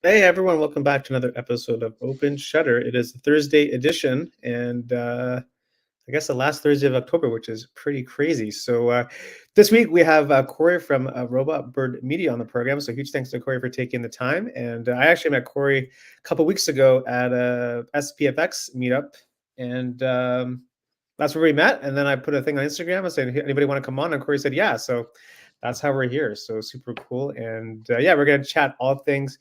Hey everyone, welcome back to another episode of Open Shutter. It is the Thursday edition, and I guess the last Thursday of October, which is pretty crazy. So this week we have Corey from Robot Bird Media on the program. So huge thanks to Corey for taking the time. And I actually met Corey a couple weeks ago at a SPFX meetup, and that's where we met. And then I put a thing on Instagram and said, "Hey, anybody want to come on?" And Corey said, "Yeah." So that's how we're here. So super cool. And yeah, we're gonna chat all things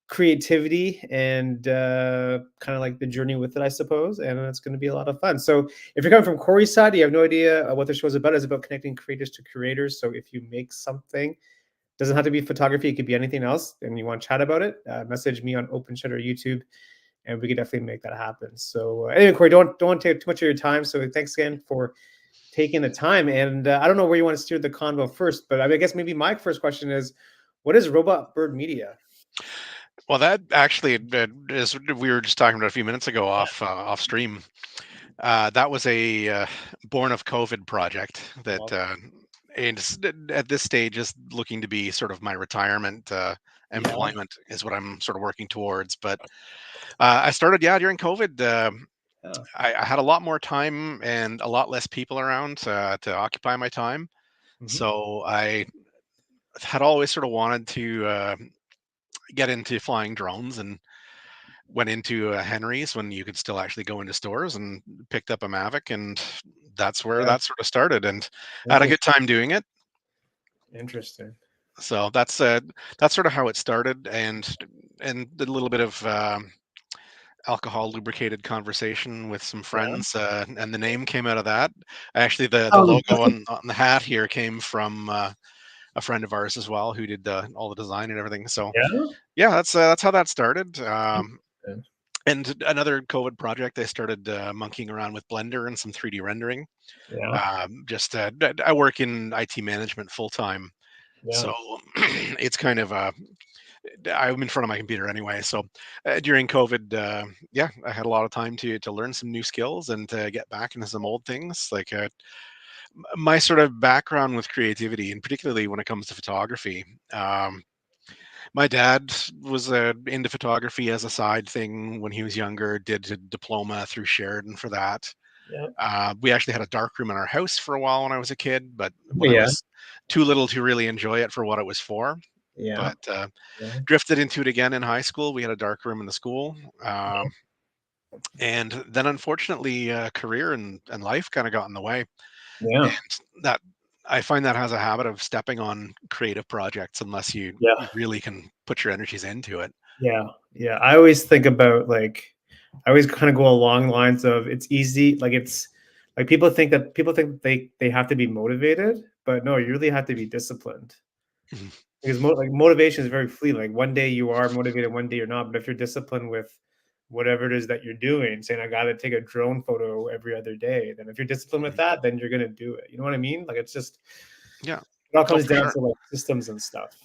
creativity and kind of like the journey with it, I suppose. And it's going to be a lot of fun. So if you're coming from Corey's side, you have no idea what the show is about. It's about connecting creators to creators. So if you make something, doesn't have to be photography, it could be anything else, and you want to chat about it, message me on Open Shutter YouTube, and we could definitely make that happen. So anyway, Corey, don't want to take too much of your time. So thanks again for taking the time. And I don't know where you want to steer the convo first, but I guess maybe my first question is, what is Robot Bird Media? Well, that actually is we were just talking about a few minutes ago off stream. That was a born of COVID project that at this stage is looking to be sort of my retirement Yeah. employment is what I'm sort of working towards. But I started during COVID. Yeah. I had a lot more time and a lot less people around to occupy my time. Mhm. So I had always sort of wanted to get into flying drones and went into Henry's when you could still actually go into stores and picked up a Mavic, and that's where Yeah. that sort of started. And I had a Interesting. good time doing it. Interesting. So that's sort of how it started, and a little bit of alcohol lubricated conversation with some Yeah. friends, and the name came out of that. Actually, the Oh, logo on the hat here came from a friend of ours as well, who did all the design and everything. So yeah? yeah, that's how that started. Interesting. And another COVID project, I started monkeying around with Blender and some 3D rendering. Yeah. I work in IT management full time, Yeah. so it's kind of I'm in front of my computer anyway. So during COVID, yeah, I had a lot of time to learn some new skills and to get back into some old things. Like my sort of background with creativity, and particularly when it comes to photography. My dad was into photography as a side thing when he was younger. Did a diploma through Sheridan for that. Yeah. We actually had a dark room in our house for a while when I was a kid, but when I Yeah. was too little to really enjoy it for what it was for. Yeah. But Yeah. drifted into it again in high school. We had a dark room in the school, and then unfortunately, career and life kind of got in the way, Yeah. and that I find that has a habit of stepping on creative projects unless Yeah. you really can put your energies into it. Yeah. Yeah. I always think about I always kind of go along lines of it's easy. Like it's like people think they have to be motivated, but no, you really have to be disciplined. Because motivation is very fleeting. Like one day you are motivated, one day you're not. But if you're disciplined with whatever it is that you're doing, saying I got to take a drone photo every other day, then if you're disciplined with Mhm. that, then you're gonna do it. You know what I mean? Like it's just Yeah. it all Oh, comes for down sure. to like systems and stuff.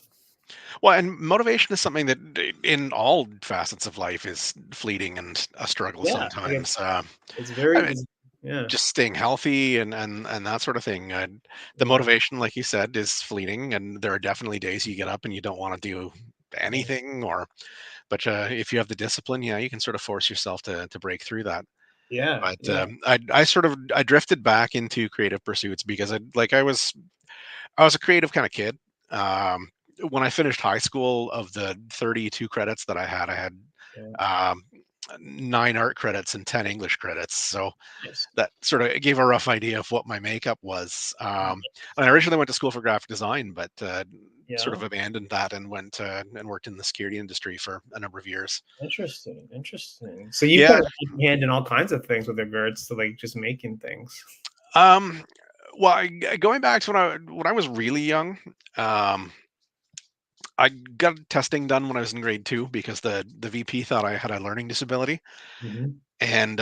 Well, and motivation is something that in all facets of life is fleeting and a struggle Yeah, like sometimes. it's I very mean, it's, yeah. just staying healthy and that sort of thing. The Yeah, motivation, like you said, is fleeting, and there are definitely days you get up and you don't want to do yeah, anything. Or, but if you have the discipline, yeah, you can sort of force yourself to break through that. yeah, But yeah, I sort of I drifted back into creative pursuits because I was a creative kind of kid. Um, when I finished high school, of the 32 credits that I had yeah. um, 9 art credits and 10 English credits. So Yes. that sort of gave a rough idea of what my makeup was. And I originally went to school for graphic design, but sort Yeah. of abandoned that and went and worked in the security industry for a number of years. Interesting. Interesting. So you've got Yeah. a hand in all kinds of things with regards to like just making things. Um, well, going back to when I was really young, um, I got testing done when I was in grade two because the VP thought I had a learning disability. Hmm. And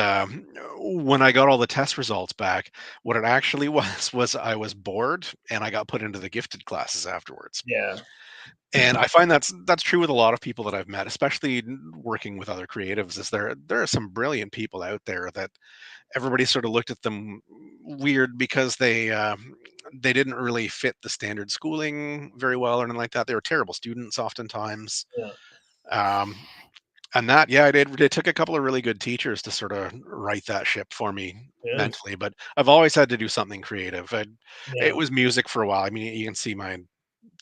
when I got all the test results back, what it actually was I was bored and I got put into the gifted classes afterwards. Yeah. And I find that's true with a lot of people that I've met, especially working with other creatives. Is there are some brilliant people out there that everybody sort of looked at them weird because they didn't really fit the standard schooling very well or anything like that. They were terrible students oftentimes. Yeah. And that, yeah, it took a couple of really good teachers to sort of right that ship for me Yeah. mentally. But I've always had to do something creative. It Yeah. was music for a while. I mean, you can see my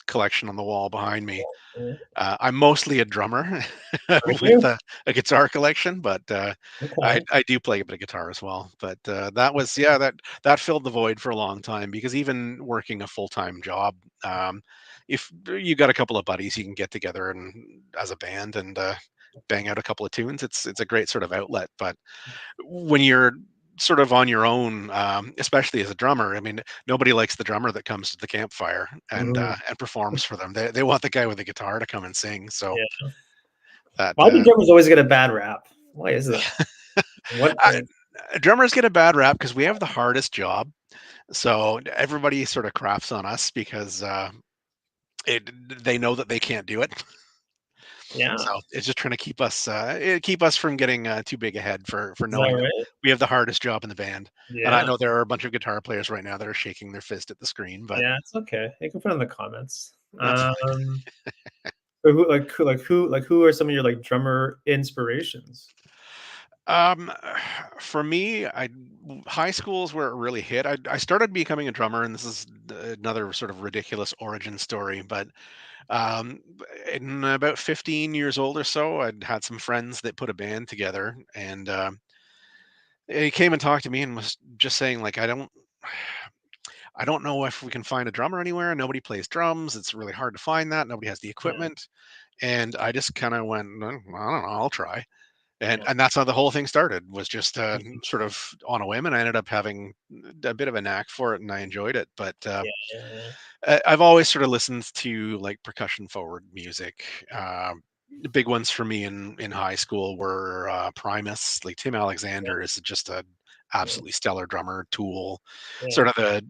collection on the wall behind me. Yeah. I'm mostly a drummer Are with you? a guitar collection, but Okay. I do play a bit of guitar as well. But that was, yeah, that filled the void for a long time because even working a full time job, if you got a couple of buddies, you can get together and as a band and bang out a couple of tunes. It's a great sort of outlet. But when you're sort of on your own, especially as a drummer, I mean, nobody likes the drummer that comes to the campfire Mhm. and performs for them. They want the guy with the guitar to come and sing. So Yeah. that Why do drummers always get a bad rap? Why is that? What? I, drummers get a bad rap because we have the hardest job. So everybody sort of crafts on us because it they know that they can't do it. Yeah. So it's just trying to keep us from getting too big ahead for Is that knowing that right? we have the hardest job in the band. And I Yeah. know there are a bunch of guitar players right now that are shaking their fist at the screen, but Yeah, it's okay. You can put it in the comments. that's So who are some of your like drummer inspirations? um for me. I High school is where it really hit. I started becoming a drummer, and this is another sort of ridiculous origin story, but um in about 15 years old or so, I'd had some friends that put a band together, and he came and talked to me and was just saying like, I don't know if we can find a drummer anywhere. Nobody plays drums. It's really hard to find that. Nobody has the Yeah, equipment. And I just kind of went, "No, I don't know, I'll try." And yeah, that's how the whole thing started, was just sort of on a whim, and I ended up having a bit of a knack for it, and I enjoyed it. But yeah, yeah, I've always sort of listened to like percussion forward music. The big ones for me in high school were Primus. Like Tim Alexander is just a yeah, absolutely stellar drummer. Tool, yeah. sort of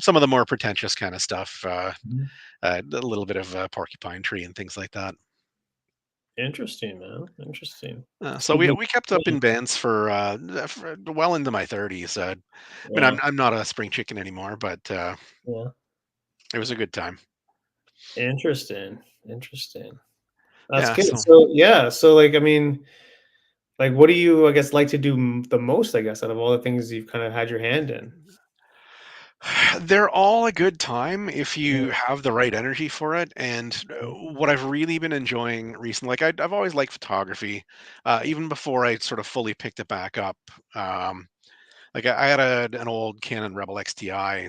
some of the more pretentious kind of stuff. Mhm. A little bit of Porcupine Tree and things like that. Interesting, man. Interesting. So Speaking of we kept up in bands for well into my 30s. I mean, yeah, I'm not a spring chicken anymore, but yeah. it was a good time. Interesting. Interesting. That's Yeah. good. So So yeah, so like I mean, like what do you I guess like to do the most, I guess, out of all the things you've kind of had your hand in? they're all a good time if Mm, you have the right energy for it. And mm, what I've really been enjoying recently, like I've always liked photography, even before I sort of fully picked it back up. Um, like I had an old Canon Rebel XTI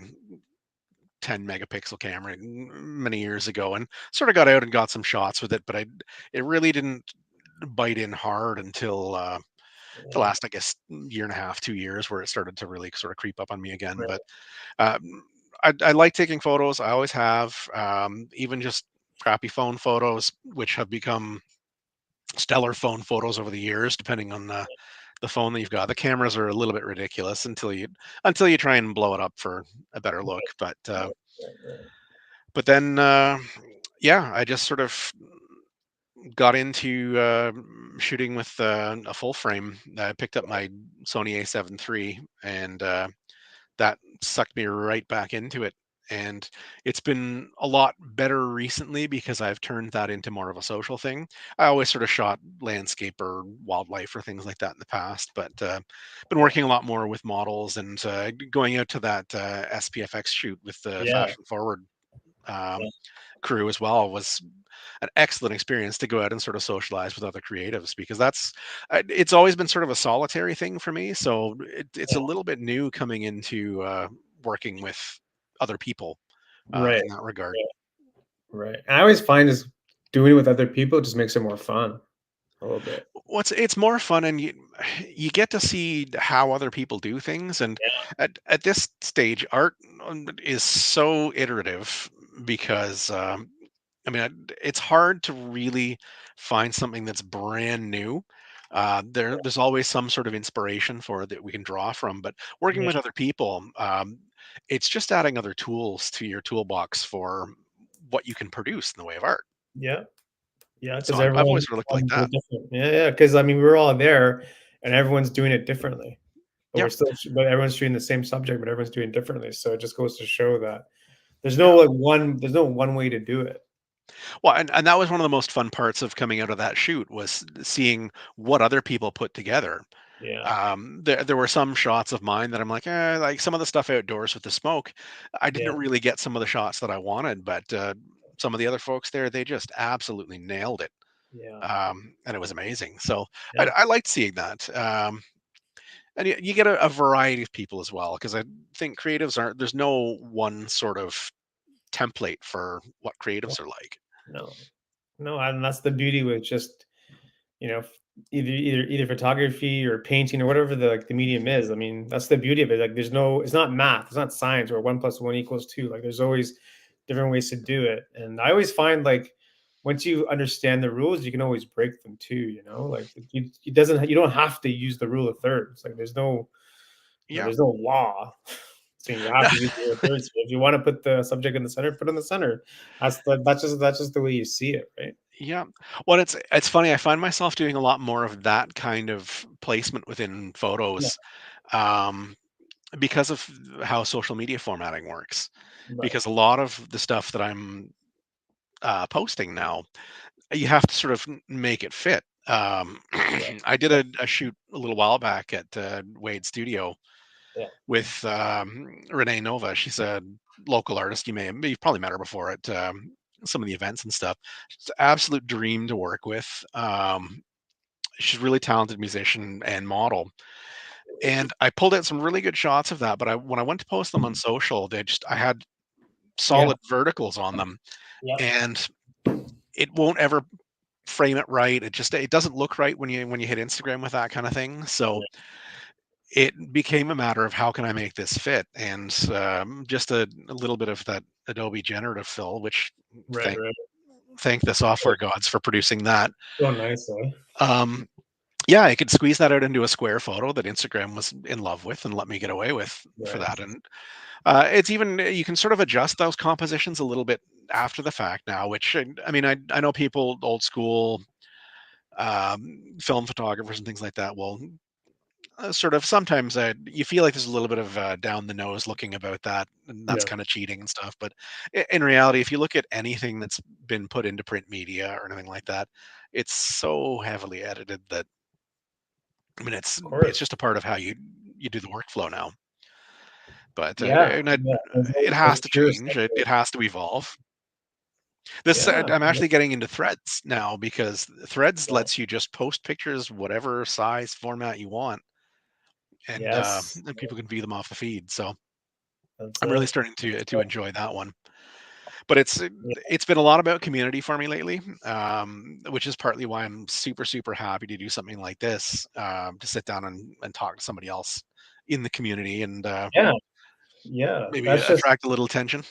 10 megapixel camera many years ago, and sort of got out and got some shots with it, but it really didn't bite in hard until the yeah, last, I guess, year and a half, 2 years, where it started to really sort of creep up on me again. But right. I like taking photos. I always have, even just crappy phone photos, which have become stellar phone photos over the years, depending on the phone that you've got. The cameras are a little bit ridiculous until you try and blow it up for a better look. Right, right, right. But then, yeah, I just sort of got into shooting with a full frame. I picked up my Sony A7 III, and that sucked me right back into it. And it's been a lot better recently because I've turned that into more of a social thing. I always sort of shot landscape or wildlife or things like that in the past, but been Yeah, working a lot more with models and going out to that SPFX shoot with the yeah, Fashion Forward yeah, um, crew as well was an excellent experience to go out and sort of socialize with other creatives, because it's always been sort of a solitary thing for me. So it's a yeah. little bit new coming into working with other people Right, in that regard. right, right. I always find just doing it with other people just makes it more fun a little bit. Well, it's more fun, and you get to see how other people do things. And at this stage, art is so iterative because I mean, it's hard to really find something that's brand new. There's always some sort of inspiration for it that we can draw from, but working Yeah, with other people, it's just adding other tools to your toolbox for what you can produce in the way of art. yeah, yeah, So because I've everyone always sort of looked like finds that. it different. Yeah, yeah, because I mean, we're all there, and everyone's doing it differently, but Yeah, but everyone's doing the same subject, but everyone's doing it differently. So it just goes to show that yeah. there's no one way to do it. Well, and that was one of the most fun parts of coming out of that shoot was seeing what other people put together. Yeah, There were some shots of mine that I'm like, like some of the stuff outdoors with the smoke, I yeah, didn't really get some of the shots that I wanted, but some of the other folks there, they just absolutely nailed it, yeah, and it was amazing. So yeah. I liked seeing that, and you get a variety of people as well, because I think creatives aren't. There's no one sort of template for what No, creatives are like. no, no, and that's the beauty with just, you know, either photography or painting or whatever the like the medium is. I mean, that's the beauty of it. Like, there's no, it's not math, it's not science or 1 + 1 = 2. Like, there's always different ways to do it. And I always find like once you understand the rules, you can always break them too. You know, like it doesn't, you don't have to use the rule of thirds. Like, there's no, Yeah. there's no law saying you have to use the rule of thirds. If you want to put the subject in the center, put it in the center. That's just the way you see it, right? Yeah. Well, it's funny. I find myself doing a lot more of that kind of placement within Yeah, photos, um, because of how social media formatting works. right. Because a lot of the stuff that I'm posting now, you have to sort of make it fit. Yeah, I did a shoot a little while back at Wade Studio yeah, with Renee Nova. She's a local artist. You've probably met her before at some of the events and stuff. She's an absolute dream to work with. She's a really talented musician and model. And I pulled out some really good shots of that. But when I went to post them on social, I had yeah, solid verticals on them, yeah. and it won't ever frame it right. It doesn't look right when you hit Instagram with that kind of thing. So it became a matter of how can I make this fit, and just a little bit of that Adobe generative fill, which Right, thank right. thank the software gods for producing that. So nice, eh? Um, yeah, I could squeeze that out into a square photo that Instagram was in love with and let me get away with for Right. that. And it's even you can sort of adjust those compositions a little bit after the fact now. Which I mean, I know people old school film photographers and things like that will sort of sometimes you feel like there's a little bit of down the nose looking about that, and that's Yeah. kind of cheating and stuff. But in reality, if you look at anything that's been put into print media or anything like that, it's so heavily edited that I mean Of it's course. just a part of how you do the workflow now. But Yeah. and Yeah. it has There's to pure change. subject. It has to evolve. This Yeah. I'm Yeah. actually getting into Threads now because Threads Yeah. lets you just post pictures whatever size format you want, Yes. and people can view them off the feed. So That's I'm really it. starting That's to it. enjoy that one. But Yeah. it's been a lot about community for me lately, which is partly why I'm super happy to do something like this, to sit down and talk to somebody else in the community and Yeah. Yeah. maybe That's just, attract a little attention.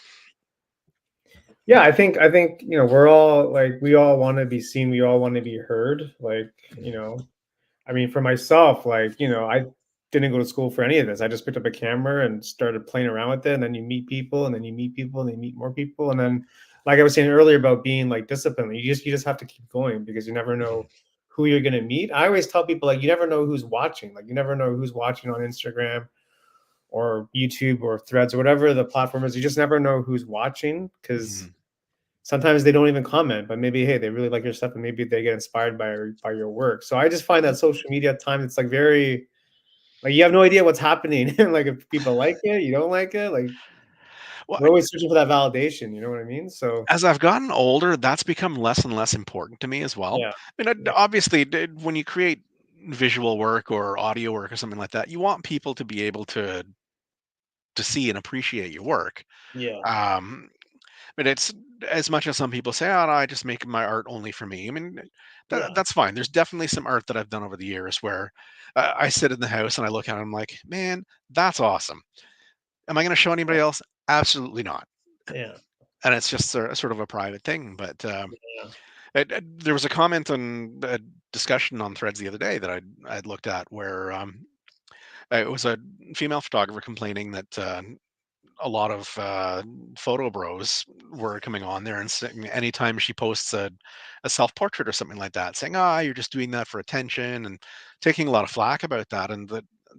yeah, I think, we're all like, we all want to be seen, we all want to be heard. Like, I mean, for myself, like, I didn't go to school for any of this. I just picked up a camera and started playing around with it. And then you meet people, and then you meet people, and then you meet more people. And then, like I was saying earlier about being like disciplined, you just have to keep going because you never Mhm. know who you're gonna meet. I always tell people like you never know who's watching. Like, you never know who's watching on Instagram or YouTube or Threads or whatever the platform is. You just never know who's watching because Mhm. sometimes they don't even comment, but maybe hey, they really like your stuff and maybe they get inspired by your work. So I just find that social media time it's like very like you have no idea what's happening. Like if people like it, you don't like it. Like Well, we're always searching for that validation. You know what I mean? So as I've gotten older, that's become less and less important to me as well. yeah, I mean, yeah, obviously, when you create visual work or audio work or something like that, you want people to be able to see and appreciate your work. yeah, Um, but it's as much as some people say, "Oh, no, I just make my art only for me." I mean, yeah, that's fine. There's definitely some art that I've done over the years where I sit in the house and I look at it, I'm like, "Man, that's awesome." Am I going to show anybody else? Absolutely not. yeah, And it's just sort of a private thing. But yeah. there was a comment on a discussion on Threads the other day that I'd looked at where it was a female photographer complaining that a lot of photo bros were coming on there and saying anytime she posts a self-portrait or something like that, saying, "Ah, you're just doing that for attention," and taking a lot of flack about that. And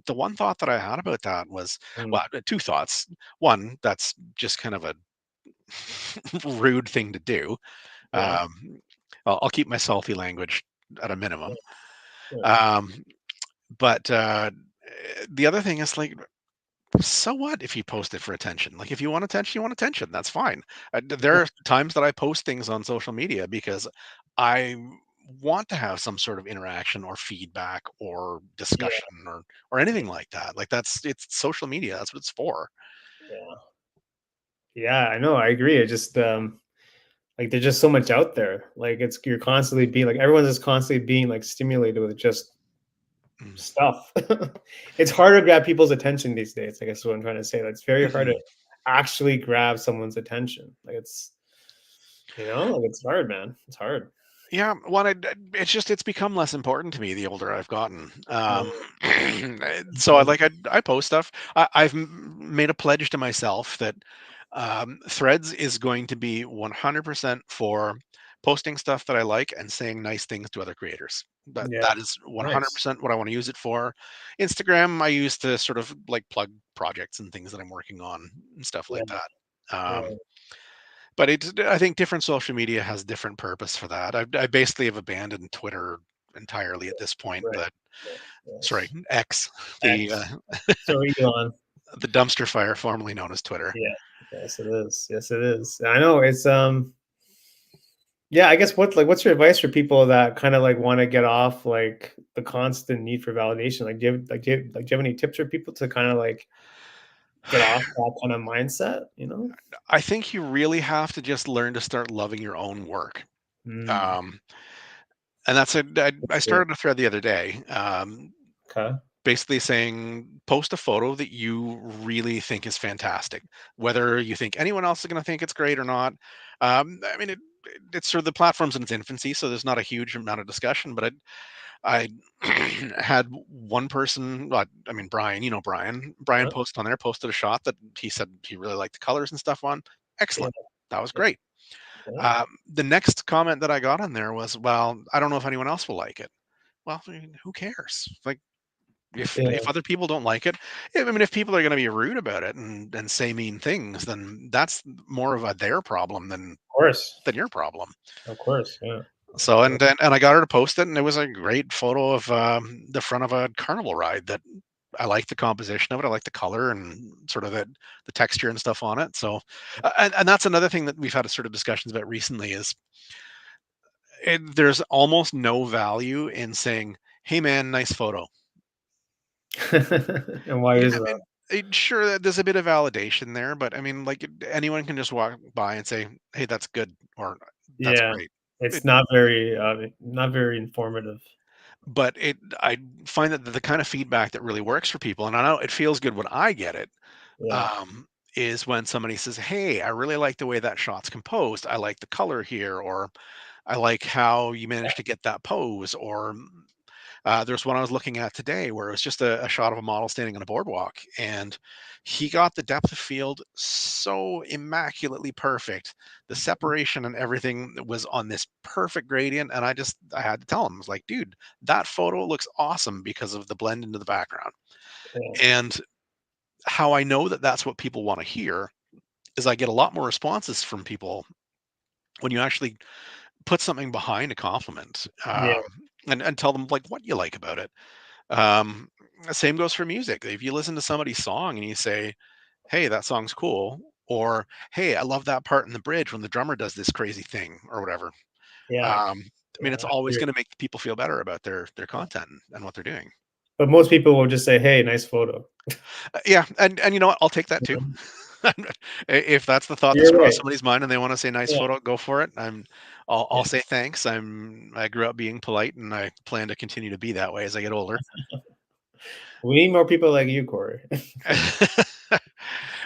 the one thought that I had about that was, Mm, well, two thoughts. One, that's just kind of a rude thing to do. Yeah. Um, I'll keep my salty language at a Yeah. minimum. Yeah. Um, but the other thing is like, so what if you post it for attention? Like, if you want attention, you want attention. That's fine. There are times that I post things on social media because I want to have some sort of interaction or feedback or Yeah. discussion or anything like that. Like, it's social media. That's what it's for. Yeah. Yeah, I know. I agree. It just like there's just so much out there. Like it's you're constantly being like everyone's just constantly being like stimulated with just Mm. stuff. It's hard to grab people's attention these days. I guess is what I'm trying to say. Like, it's very hard to Mhm. actually grab someone's attention. Like it's like it's hard, man. It's hard. Yeah, well, it's become less important to me the older I've gotten. Mm, So mhm. I post stuff. I've made a pledge to myself that Threads is going to be 100% for posting stuff that I like and saying nice things to other creators. That Yeah, that is nice. 100% what I want to use it for. Instagram I use to sort of like plug projects and things that I'm working on and stuff Yeah, like that. yeah, But I think different social media has different purpose for that. I basically have abandoned Twitter entirely at this point. right. The Yeah, Sorry, yes. X, X. Sorry, Elon. the dumpster fire formerly known as Twitter. Yeah. Yes, it is. Yes, it is. I know it's yeah, I guess what's your advice for people that kind of like want to get off like the constant need for validation? Like do you have any tips for people to kind of like get off that kind of mindset, you know? I think you really have to just learn to start loving your own work. Mm, Um, and that's it. I that's good. started a thread the other day, Okay. basically saying post a photo that you really think is fantastic, whether you think anyone else is going to think it's great or not. I mean, it's sort of the platform's in its infancy, so there's not a huge amount of discussion. But I had one person, well, I mean, Brian, Brian Yeah. posted a shot that he said he really liked the colors and stuff on. Yeah. Excellent. That was Yeah. great. Yeah. The next comment that I got on there was, well, I don't know if anyone else will like it. Well, I mean, who cares? Like, if Yeah. other people don't like it, I mean, if people are going to be rude about it and say mean things, then that's more of a their problem Of course. than your problem. Of course. Yeah. So and I got her to post it, and it was a great photo of the front of a carnival ride that I like the composition of it. I like the color and sort of the texture and stuff on it. So, and that's another thing that we've had sort of discussions about recently is there's almost no value in saying, "Hey, man, nice photo." And why Yeah, is I that? mean, sure, there's a bit of validation there, but I mean, like anyone can just walk by and say, "Hey, that's good," or "That's Yeah. great." It's It, not very informative. but I find that the kind of feedback that really works for people, and I know it feels good when I get it, Yeah. um, is when somebody says, "Hey, I really like the way that shot's composed. I like the color here," or "I like how you managed to get that pose," or there's one I was looking at today where it was just a shot of a model standing on a boardwalk, and he got the depth of field so immaculately perfect. The separation and everything was on this perfect gradient, and I had to tell him, I was like, dude, that photo looks awesome because of the blend into the background. Yeah. And how I know that that's what people want to hear is I get a lot more responses from people when you actually put something behind a compliment, Yeah. and tell them like what you like about it. Um, Same goes for music. If you listen to somebody's song and you say, "Hey, that song's cool," or "Hey, I love that part in the bridge when the drummer does this crazy thing," or whatever. Yeah. I mean, Yeah. it's I always agree. going to make people feel better about their content and what they're doing. But most people will just say, "Hey, nice photo." Yeah, and you know what? I'll take that too. Mhm. If that's the thought that's You're crossed right. somebody's mind and they want to say nice Yeah. photo, go for it. I'll Yeah. say thanks. I grew up being polite and I plan to continue to be that way as I get older. We need more people like you, Corey.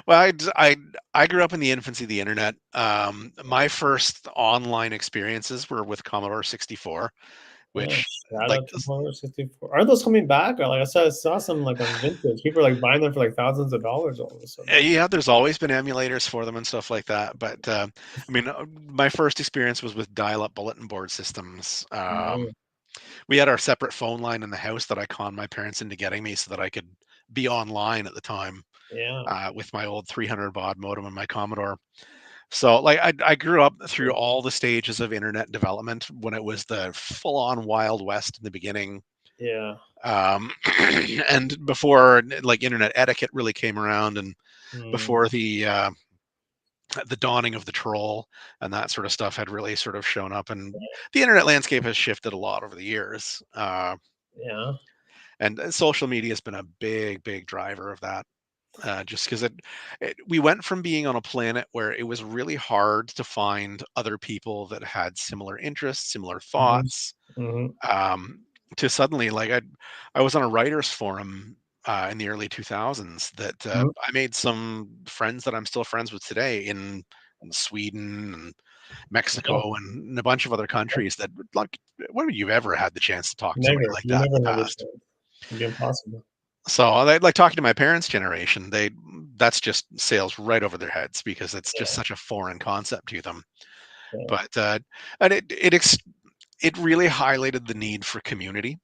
Well, I grew up in the infancy of the internet. My first online experiences were with Commodore 64, Yeah, which shout like out to Commodore 64. Aren't those coming back? Or like I saw some like on vintage. People are like buying them for like thousands of dollars all of a sudden. yeah, there's always been emulators for them and stuff like that. But I mean, my first experience was with dial-up bulletin board systems. Yeah, We had our separate phone line in the house that I conned my parents into getting me so that I could be online at the time yeah, with my old 300 baud modem and my Commodore. So, like, I grew up through all the stages of internet development when it was the full-on Wild West in the beginning, Yeah. um, and before, like, internet etiquette really came around, and Mm. before the dawning of the troll and that sort of stuff had really sort of shown up, and the internet landscape has shifted a lot over the years, Yeah. and social media has been a big driver of that. Just because we went from being on a planet where it was really hard to find other people that had similar interests, similar Mhm. thoughts, Mhm. um, to suddenly, like, I was on a writers forum in the early 2000s that Mhm. I made some friends that I'm still friends with today in Sweden and Yeah. Mexico and a bunch of other countries that, like, when have you ever had the chance to talk to somebody Never. like You that in never the have the past? chance. It'd be impossible. So, like talking to my parents' generation, that's just sails right over their heads because it's just Yeah. such a foreign concept to them. Yeah. But and it really highlighted the need for community,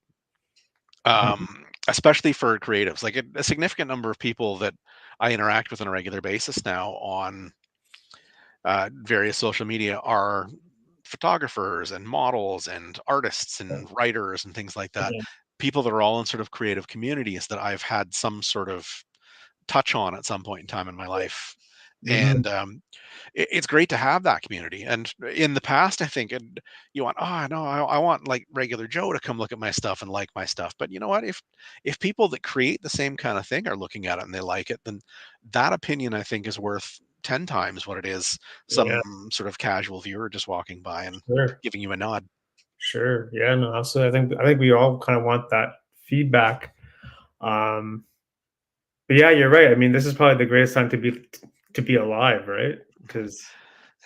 Mhm. especially for creatives. Like, a significant number of people that I interact with on a regular basis now on various social media are photographers and models and artists and writers and things like that. Yeah. People that are all in sort of creative communities that I've had some sort of touch on at some point in time in my life. Mhm. And it's great to have that community. And in the past, I think you want, oh no, I want like regular Joe to come look at my stuff and like my stuff. But you know what? If people that create the same kind of thing are looking at it and they like it, then that opinion I think is worth 10 times what it is Yeah. some sort of casual viewer just walking by and Sure. giving you a nod. Sure. Yeah. No. Absolutely. I think we all kind of want that feedback. Um. But yeah, you're right. I mean, this is probably the greatest time to be alive, right? Because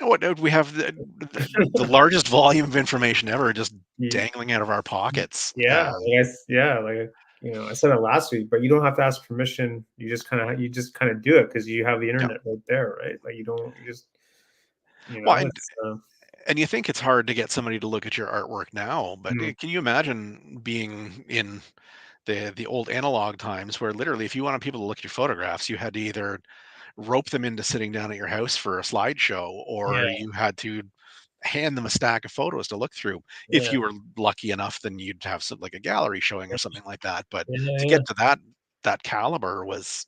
And what we have the largest volume of information ever just you, dangling out of our pockets. yeah, yeah, like I said it last week, but you don't have to ask permission. You just kind of do it because you have the Yeah. internet right there, right? Like you just Well, and it's And you think it's hard to get somebody to look at your artwork now, but mm, can you imagine being in the old analog times where literally if you wanted people to look at your photographs, you had to either rope them into sitting down at your house for a slideshow, or yeah, you had to hand them a stack of photos to look through. If yeah, you were lucky enough, then you'd have some like a gallery showing or something like that. But yeah, to yeah, get to that caliber was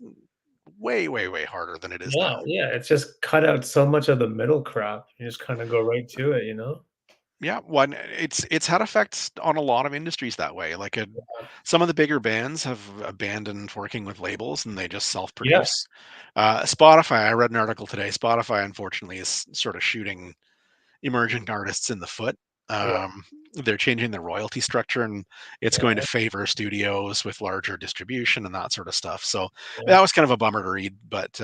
way harder than it is yeah, now. yeah. It's just cut out so much of the middle crap. You just kind of go right to it, you know? Yeah, one it's had effects on a lot of industries that way. Like, some of the bigger bands have abandoned working with labels and they just Yeah, self-produce. Spotify, I read an article today. Spotify, unfortunately, is sort of shooting emerging artists in the foot. yeah, They're changing the royalty structure, and it's going to yeah, favor studios with larger distribution and that sort of stuff. So yeah. that was kind of a bummer to read, but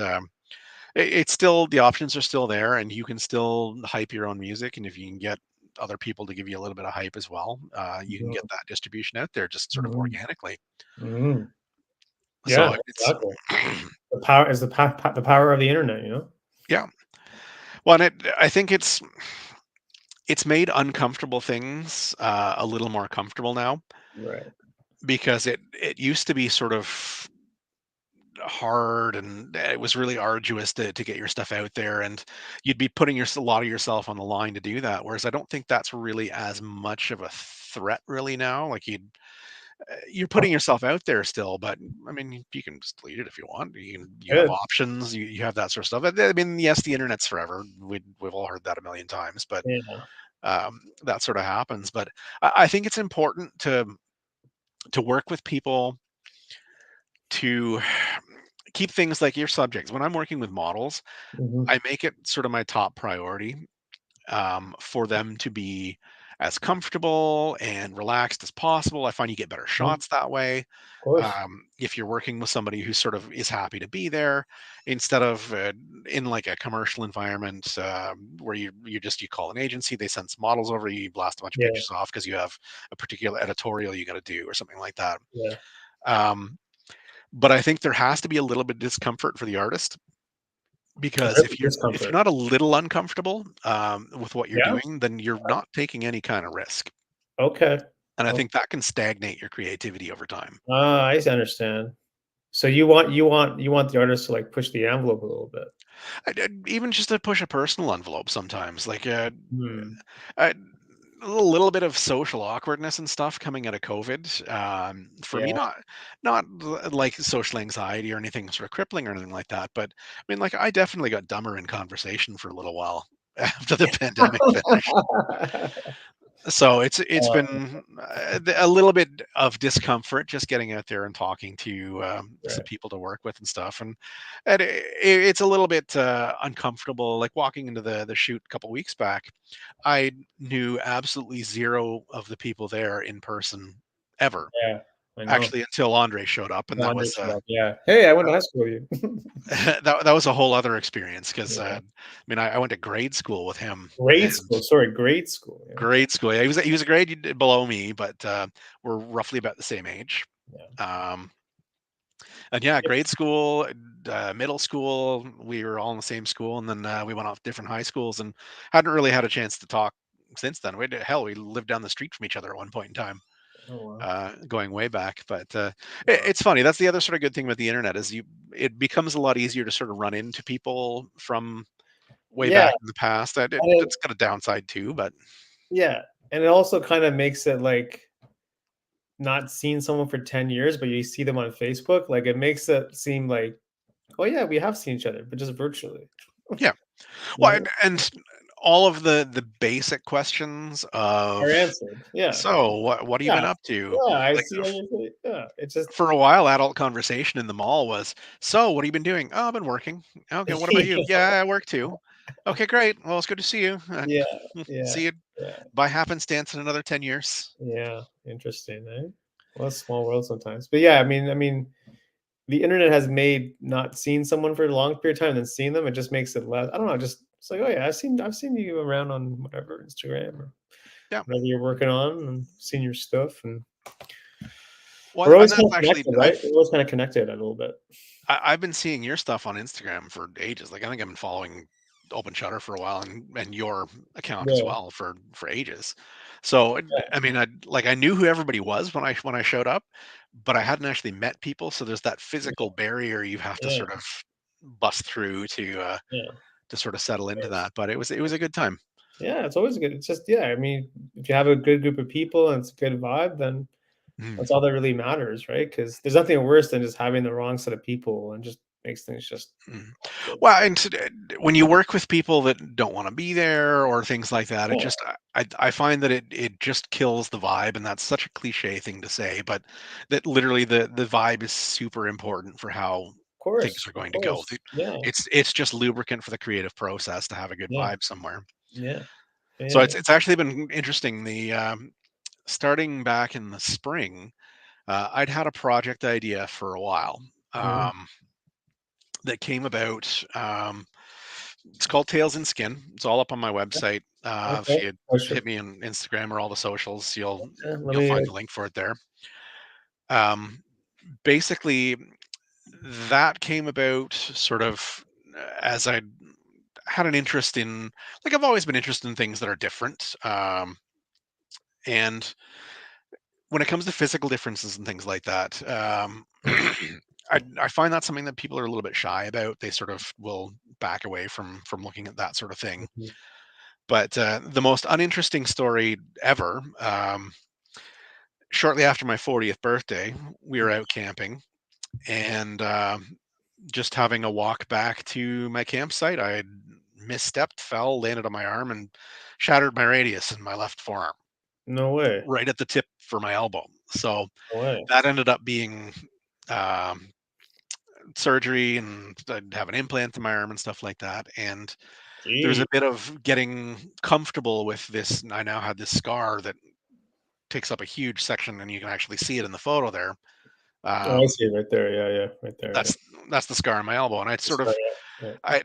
it's still the options are still there, and you can still hype your own music. And if you can get other people to give you a little bit of hype as well, you can get Mhm, that distribution out there just sort of mhm, organically. mhm. Yeah, So it's exactly. The power of the internet, you know? yeah. Well, and I think it's made uncomfortable things a little more comfortable now, Right. because it used to be sort of hard, and it was really arduous to get your stuff out there, and you'd be putting a lot of yourself on the line to do that, whereas I don't think that's really as much of a threat really now. Like, you're putting yourself out there still, but I mean, you can just delete it if you want. You have Good. options, you have that sort of stuff. I mean, yes, the internet's forever. We've all heard that a million times, but Yeah. that sort of happens. But I think it's important to work with people to keep things like your subjects. When I'm working with models, Mhm. I make it sort of my top priority, for them to be as comfortable and relaxed as possible. I find you get better Mhm. shots that way. Of course. If you're working with somebody who sort of is happy to be there, instead of in like a commercial environment, where you call an agency, they send some models over, you blast a bunch of Yeah, pictures off because you have a particular editorial you got to do or something like that. yeah. Um, but I think there has to be a little bit of discomfort for the artist, because Very if you're discomfort. not a little uncomfortable with what you're Yeah? doing, then you're not taking any kind of risk, Okay. and I Oh, think that can stagnate your creativity over time. I understand. So you want the artist to like push the envelope a little bit. Even just to push a personal envelope sometimes, like Hmm. a a little bit of social awkwardness and stuff coming out of COVID. For me, Yeah. not like social anxiety or anything sort of crippling or anything like that, but I mean, like I definitely got dumber in conversation for a little while after the pandemic finished. So it's Uh, been a little bit of discomfort just getting out there and talking to some right. people to work with and stuff, and it's a little bit uncomfortable. Like walking into the shoot a couple weeks back, I knew absolutely zero of the people there in person ever, Yeah, I know. actually, until Andre showed up, and No, that was understood. Yeah. Hey, I went to high school with you. that was a whole other experience because Yeah. I mean I went to grade school with him Grade and school. Sorry, grade school. Yeah. grade school. Yeah, he was a grade below me, but we're roughly about the same age. Yeah. Um, and yeah, grade school, middle school, we were all in the same school, and then we went off different high schools, and hadn't really had a chance to talk since then. We lived down the street from each other at one point in time, Oh wow. going way back. But Wow. it's funny. That's the other sort of good thing with the internet is it becomes a lot easier to sort of run into people from way Yeah. back in the past. And it, It's got a downside too, but yeah. And it also kind of makes it like not seeing someone for 10 years, but you see them on Facebook. Like it makes it seem like, oh yeah, we have seen each other, but just virtually. yeah. You Well, know, and all of the basic questions are of answered. Yeah. so what have you Yeah. been up to? Yeah. I Like see on your face. Yeah. It's just for a while, adult conversation in the mall was, so what have you been doing? Oh, I've been working. Okay, what about you? Yeah, I work too. Okay, great. Well, it's good to see you. yeah. Yeah. See you Yeah. by happenstance in another 10 years. Yeah. Interesting, eh? Well, it's a small world sometimes. But yeah, I mean, the internet has made not seeing someone for a long period of time and then seeing them, it just makes it less. I don't know, just it's like, oh yeah, I've seen you around on whatever Instagram or Yeah. whatever you're working on and seen your stuff and Well, we're and always kind that's of actually connected, right? We're always kind of connected a little bit. I've been seeing your stuff on Instagram for ages. Like I think I've been following Open Shutter for a while, and your account as Yeah, well for ages. So yeah, I mean, I knew who everybody was when I showed up, but I hadn't actually met people. So there's that physical barrier you have to yeah, sort of bust through yeah. to sort of settle into Yes. that. But it was a good time. Yeah, it's always good. It's just yeah, I mean, if you have a good group of people and it's a good vibe, then Mm. that's all that really matters, right? Because there's nothing worse than just having the wrong set of people and just makes things just Mm. awkward. Well, and when you work with people that don't want to be there or things like that, it Yeah, just I find that it just kills the vibe, and that's such a cliche thing to say, but that literally the vibe is super important for how things are of going to go. course. Yeah, It's just lubricant for the creative process to have a good yeah, vibe somewhere. yeah, So yeah. it's actually been interesting. The starting back in the spring, I'd had a project idea for a while. Mhm. Um, that came about. It's called Tails and Skin. It's all up on my website. If Okay, you for sure. hit me on Instagram or all the socials, Yeah, let you'll me. find the link for it there. Um, Basically, that came about sort of as I had an interest in, like I've always been interested in things that are different. And when it comes to physical differences and things like that, I find that's something that people are a little bit shy about. They sort of will back away from looking at that sort of thing. Mhm. But the most uninteresting story ever. Shortly after my 40th birthday, we were out camping and just having a walk back to my campsite. I had misstepped, fell, landed on my arm, and shattered my radius in my left forearm, No way. right at the tip for my elbow. So No way. that ended up being um, surgery, and I'd have an implant in my arm and stuff like that. And there was Gee. a bit of getting comfortable with this. I now had this scar that takes up a huge section, and you can actually see it in the photo there. Oh, I Um, see it right there. Yeah, yeah, right there. Yeah. that's that's the scar on my elbow, and I Just sort of start out. Yeah.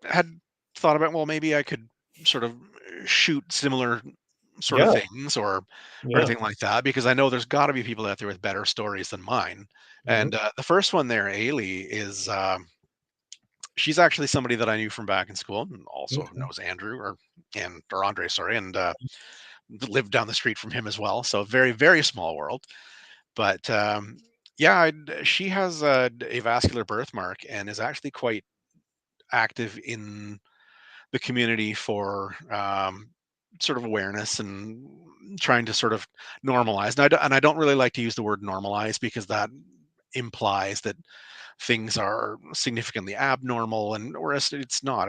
I had thought about, well, maybe I could sort of shoot similar sort of Yeah. things or Yeah. anything like that, because I know there's got to be people out there with better stories than mine. Mhm. And the first one there, Ailey, is she's actually somebody that I knew from back in school, and also Okay. knows Andrew or Andre, sorry, and lived down the street from him as well. So very very small world. But Yeah, she has a vascular birthmark and is actually quite active in the community for sort of awareness and trying to sort of normalize. And I don't really like to use the word normalize because that implies that things are significantly abnormal, and whereas it's not.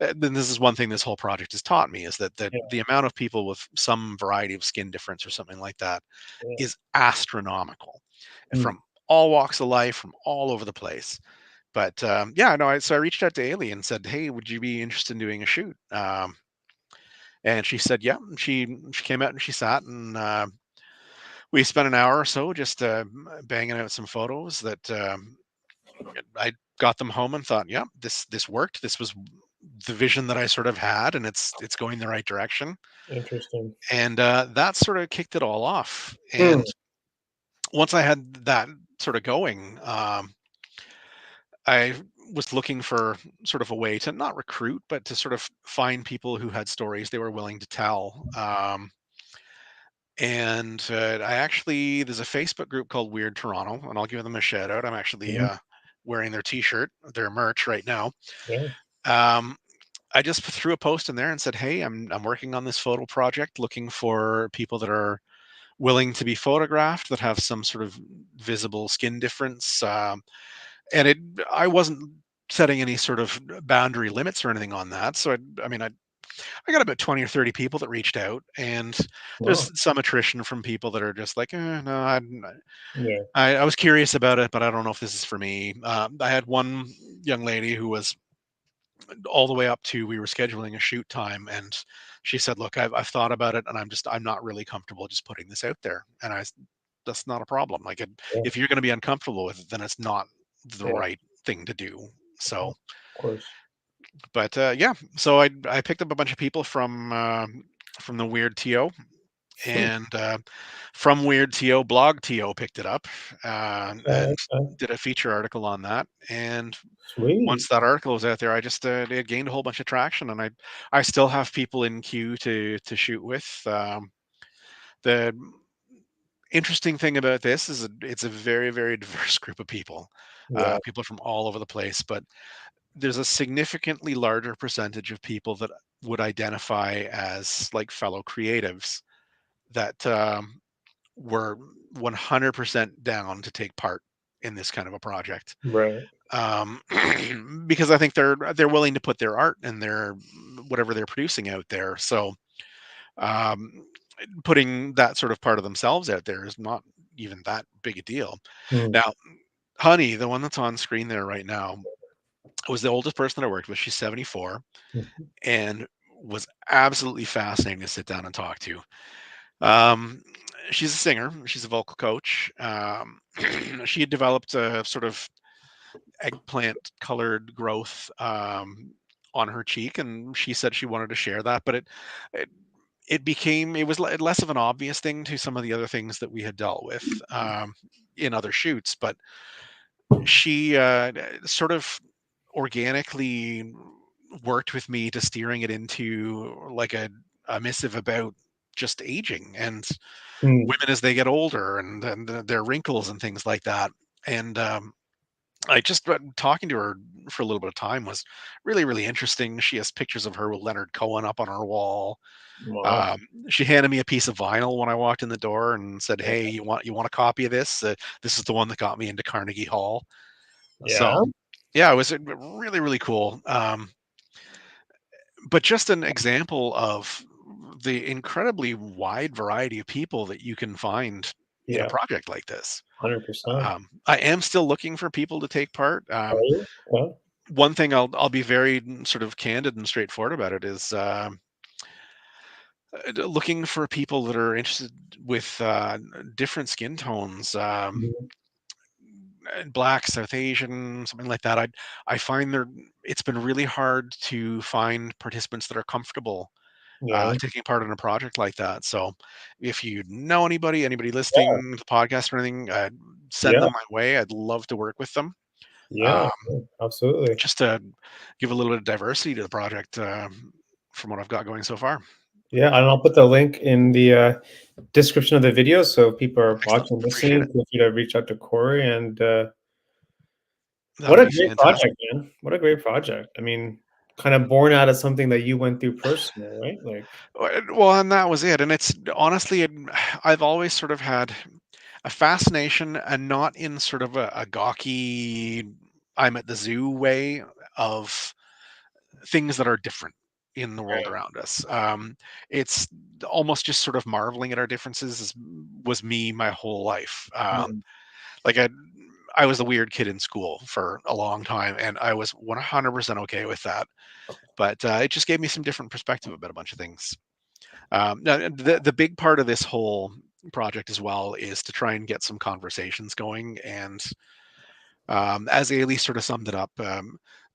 Then this is one thing this whole project has taught me, is that Yeah, the amount of people with some variety of skin difference or something like that yeah. is astronomical, Mm. from all walks of life, from all over the place. But yeah, no, so I reached out to Ailey and said, "Hey, would you be interested in doing a shoot?" And she said, "Yeah." She came out and she sat, and we spent an hour or so just banging out some photos that I got them home and thought, "Yeah, this worked. This was the vision that I sort of had, and it's going the right direction." Interesting. And that sort of kicked it all off. Hmm. And once I had that sort of going, I was looking for sort of a way to not recruit, but to sort of find people who had stories they were willing to tell. And I actually, there's a Facebook group called Weird Toronto, and I'll give them a shout out. I'm actually Mhm. wearing their T-shirt, their merch right now. Yeah. Um, I just threw a post in there and said, "Hey, I'm working on this photo project, looking for people that are willing to be photographed, that have some sort of visible skin difference." And I wasn't setting any sort of boundary limits or anything on that. So I got about 20 or 30 people that reached out, and Wow. there's some attrition from people that are just like, no, Yeah. I was curious about it, but I don't know if this is for me. I had one young lady who was all the way up to, we were scheduling a shoot time, and she said, "Look, I've thought about it, and I'm not really comfortable just putting this out there." And that's not a problem. Like, Yeah. if you're going to be uncomfortable with it, then it's not the Yeah. right thing to do. Of So, course. but yeah, so I picked up a bunch of people from the Weird TO, Hmm. and from Weird TO, Blog TO picked it up, and Okay. did a feature article on that. And Sweet. once that article was out there, I just it gained a whole bunch of traction, and I still have people in queue to shoot with. The interesting thing about this is it's a very, very diverse group of people. Yeah. People from all over the place, but there's a significantly larger percentage of people that would identify as like fellow creatives that were 100% down to take part in this kind of a project. Right. um, because I think they're willing to put their art and their whatever they're producing out there. So um, putting that sort of part of themselves out there is not even that big a deal. Hmm. Now, Honey, the one that's on screen there right now, was the oldest person that I worked with. She's 74 Mhm. and was absolutely fascinating to sit down and talk to. Um, she's a singer. She's a vocal coach. She had developed a sort of eggplant colored growth on her cheek, and she said she wanted to share that, but it it was less of an obvious thing to some of the other things that we had dealt with in other shoots. But she sort of organically worked with me to steering it into like a missive about just aging and Hmm. women as they get older, and their wrinkles and things like that. And I just talking to her for a little bit of time was really, really interesting. She has pictures of her with Leonard Cohen up on her wall. Wow. Um, she handed me a piece of vinyl when I walked in the door and said, Yeah. "Hey, you want a copy of this? This is the one that got me into Carnegie Hall." So Yeah. yeah, it was really, really cool. But just an example of the incredibly wide variety of people that you can find in a Yeah. project like this. 100%. I am still looking for people to take part. Are you? Okay. One thing I'll be very sort of candid and straightforward about it is looking for people that are interested with different skin tones, Mhm. Black, South Asian, something like that. I find it's been really hard to find participants that are comfortable Yeah. taking part in a project like that. So if you know anybody Yeah. listening to the podcast or anything, send Yeah. them my way. I'd love to work with them. Yeah. Um, Absolutely. just to give a little bit of diversity to the project from what I've got going so far. Yeah, and I'll put the link in the description of the video, so if people are Excellent. watching, Appreciate listening, it. feel free to reach out to Corey. And That what would a be great project, fantastic. man! What a great project. I mean, kind of born out of something that you went through personally, right? Like, Well, and that was it. And it's honestly, I've always sort of had a fascination, and not in sort of a gawky, I'm at the zoo way of things that are different in the world right. around us. It's almost just sort of marveling at our differences was me my whole life. Mm, Like I was the weird kid in school for a long time, and I was 100% okay with that. But it just gave me some different perspective about a bunch of things. Now, the big part of this whole project as well is to try and get some conversations going, and as Ailey sort of summed it up,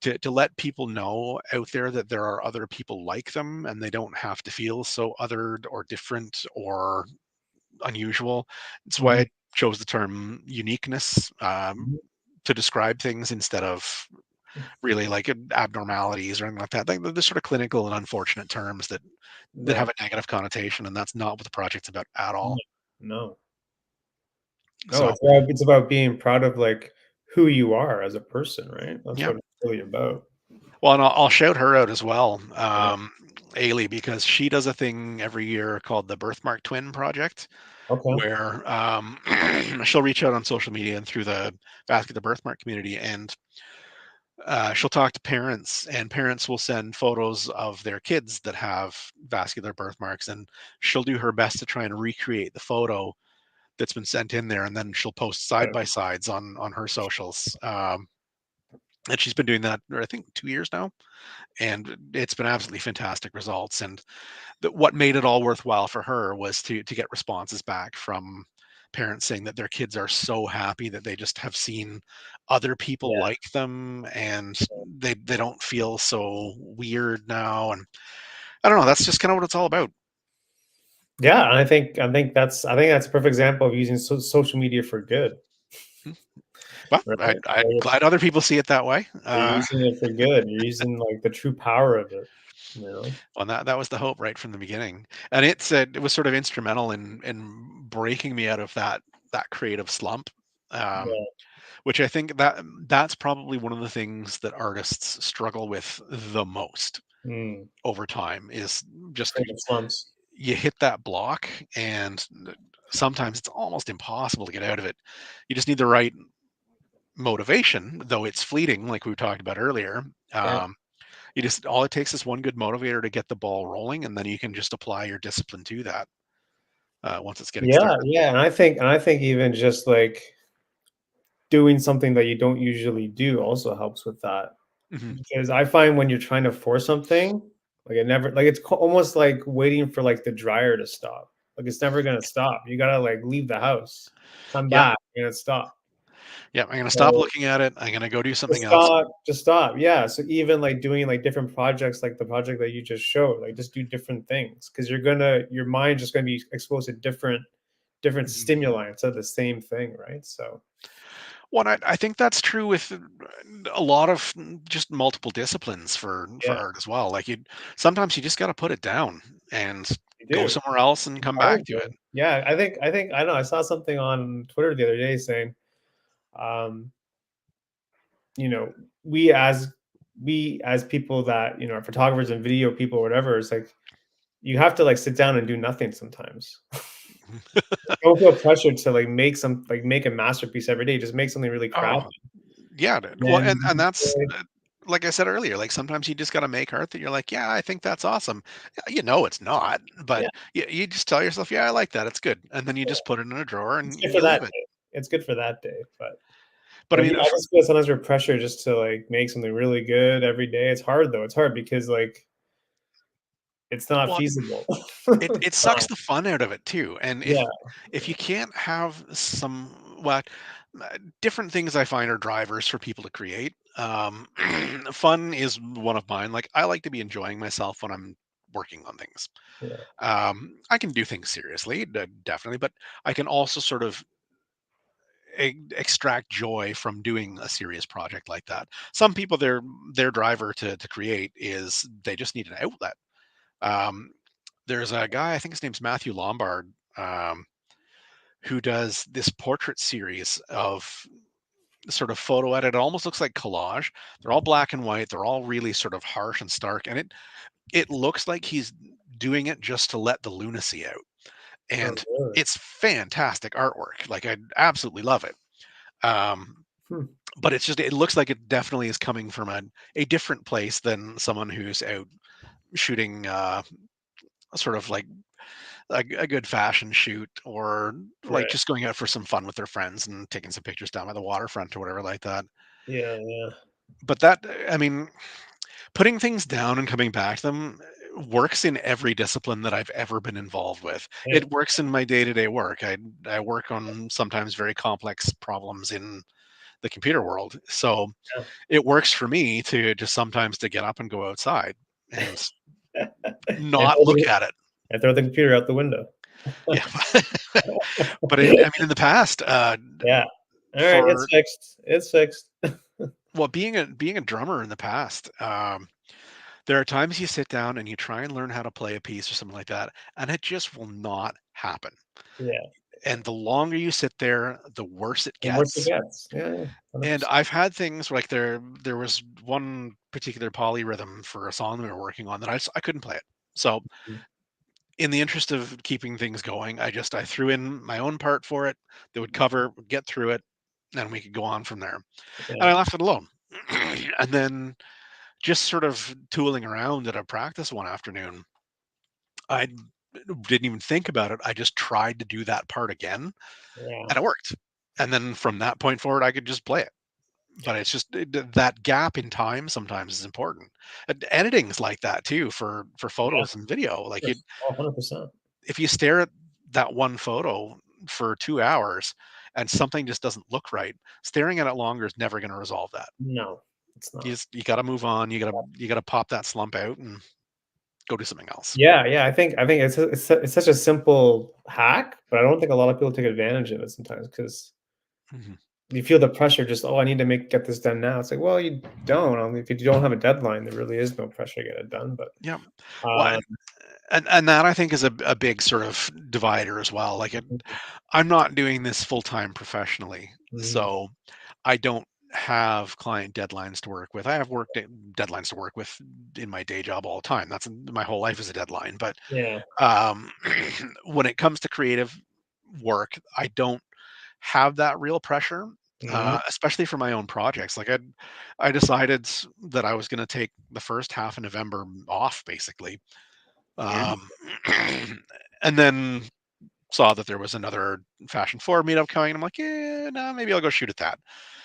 to let people know out there that there are other people like them, and they don't have to feel so othered or different or unusual. It's why mhm, I chose the term uniqueness, mhm. to describe things instead of really like abnormalities or anything like that. They're sort of clinical and unfortunate terms that have Right. a negative connotation, and that's not what the project's about at No, all. no, no, So it's about being proud of, like, who you are as a person, right? That's yeah. what it's really about. Well, and I'll shout her out as well, Yeah. Ailey, because she does a thing every year called the Birthmark Twin Project, Okay. where she'll reach out on social media and through the Basket the Birthmark community, and she'll talk to parents, and parents will send photos of their kids that have vascular birthmarks, and she'll do her best to try and recreate the photo that's been sent in there, and then she'll post side Right. by sides on her socials. And she's been doing that, I think, 2 years now, and it's been absolutely fantastic results. And what made it all worthwhile for her was to get responses back from parents saying that their kids are so happy that they just have seen other people Yeah. like them, and they don't feel so weird now. And I don't know, that's just kind of what it's all about. Yeah, and I think that's a perfect example of using social media for good, Mm. Well, right? I'm Like, glad other people see it that way. you're using it for good. You're using, like, the true power of it, you know? And that was the hope right from the beginning, and it was sort of instrumental in breaking me out of that creative slump. Um, Yeah. which I think that's probably one of the things that artists struggle with the most Mm. over time is just Creative slumps. you hit that block, and sometimes it's almost impossible to get out of it. You just need the right motivation, though it's fleeting, like we talked about earlier. Yeah. You just all it takes is one good motivator to get the ball rolling, and then you can just apply your discipline to that once it's getting Yeah, started. yeah, and I think even just, like, doing something that you don't usually do also helps with that. Mhm. Because I find when you're trying to force something, like, it never like, it's almost like waiting for, like, the dryer to stop. Like, it's never gonna stop. You gotta, like, leave the house, come Yep. back, and it stop. Yep. I'm gonna stop So, looking at it. I'm gonna go do something just else. stop, just stop. Yeah, so even, like, doing, like, different projects, like the project that you just showed, like, just do different things because your mind just gonna be exposed to different Mhm. stimuli instead of the same thing, right? So, Well, I think that's true with a lot of just multiple disciplines for yeah, art as well. Like you, sometimes you just got to put it down and you go do. somewhere else and It's come back hard to it. though. Yeah, I don't know, I saw something on Twitter the other day saying, um, you know, we as we as people that, are photographers and video people or whatever, it's like you have to, like, sit down and do nothing sometimes. Don't feel pressured to, like, make a masterpiece every day, just make something really crappy. Oh, yeah. Dude. Well, And and that's like I said earlier. Like sometimes you just got to make art that you're like, yeah, I think that's awesome. Yeah, you know, it's not, but yeah, you just tell yourself, yeah, I like that. It's good, and then you yeah, just put it in a drawer it's and good for you that leave it. day. It's good for that day, but But I mean, I just feel sometimes we're pressured just to, like, make something really good every day. It's hard though, it's hard because, like, it's not well, feasible. it It's sucks not. the fun out of it too. And Yeah, if you can't have some what different things I find are drivers for people to create. Fun is one of mine. Like I like to be enjoying myself when I'm working on things. yeah, I can do things seriously, definitely, but I can also sort of extract joy from doing a serious project like that. Some people, their driver to create is they just need an outlet. Um, There's a guy, I think his name's Matthew Lombard, um, who does this portrait series of sort of photo edit. It almost looks like collage. They're all black and white. They're all really sort of harsh and stark, and it looks like he's doing it just to let the lunacy out. Oh, And really? it's fantastic artwork. Like I absolutely love it. Um, Hmm. but it's just it looks like it definitely is coming from a different place than someone who's out shooting sort of like a good fashion shoot, or like Right. just going out for some fun with their friends and taking some pictures down by the waterfront or whatever like that. Yeah, yeah. But that, I mean, putting things down and coming back to them works in every discipline that I've ever been involved with. Yeah. It works in my day-to-day work. I work on sometimes very complex problems in the computer world. So Yeah. it works for me to just sometimes to get up and go outside and And not throw look the at it. and throw the computer out the window. Yeah. But I mean, in the past, Yeah. Alright, it's for fixed. It's fixed. well, being a drummer in the past, there are times you sit down and you try and learn how to play a piece or something like that, and it just will not happen. Yeah. And the longer you sit there, the worse it The worse it gets. gets. Yeah, yeah. And 100%. I've had things like there was one particular polyrhythm for a song that we were working on that I couldn't play it. So Mm. in the interest of keeping things going, I threw in my own part for it. They would cover, get through it, and we could go on from there. And I Yeah. left it alone. And then just sort of tooling around at a practice one afternoon, I didn't even think about it. I just tried to do that part again, Yeah. and it worked. And then from that point forward, I could just play it. But it's just that gap in time sometimes is important. And editing's like that too for Yeah, photos and video. of Like course. Oh, 100%. if you stare at that one photo for 2 hours and something just doesn't look right, staring at it longer is never going to resolve that. No, it's not. You got to move on. You got to pop that slump out and go do something else. Yeah, yeah, I think it's such a simple hack, but I don't think a lot of people take advantage of it sometimes because Mhm. you feel the pressure just, "Oh, I need to get this done now." It's like, well, you don't. I mean, if you don't have a deadline, there really is no pressure to get it done, but, Yeah. Well, um and that I think is a big sort of divider as well. Like I'm not doing this full time professionally, Mhm. so I don't have client deadlines to work with. I have deadlines to work with in my day job all the time. That's my whole life is a deadline. But Yeah. um, when it comes to creative work, I don't have that real pressure. Mhm. Especially for my own projects. Like I decided that I was going to take the first half of November off, basically, Mhm. um, and then saw that there was another Fashion Forward meetup coming. I'm like, yeah, no, maybe I'll go shoot at that.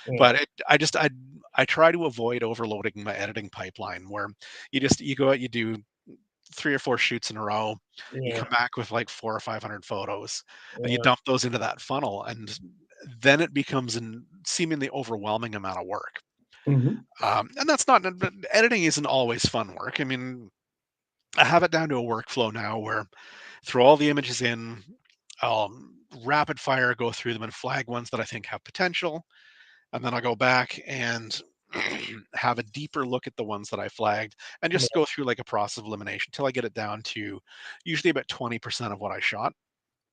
Yeah. But I try to avoid overloading my editing pipeline where you go out, you do 3 or 4 shoots in a row, you Yeah. come back with like 400 or 500 photos, and you Yeah. dump those into that funnel, and then it becomes a seemingly overwhelming amount of work. Mhm. And that's not editing isn't always fun work. I mean, I have it down to a workflow now where throw all the images in, I'll rapid fire go through them and flag ones that I think have potential, and then I'll go back and have a deeper look at the ones that I flagged and just Yeah. go through like a process of elimination till I get it down to usually about 20% of what I shot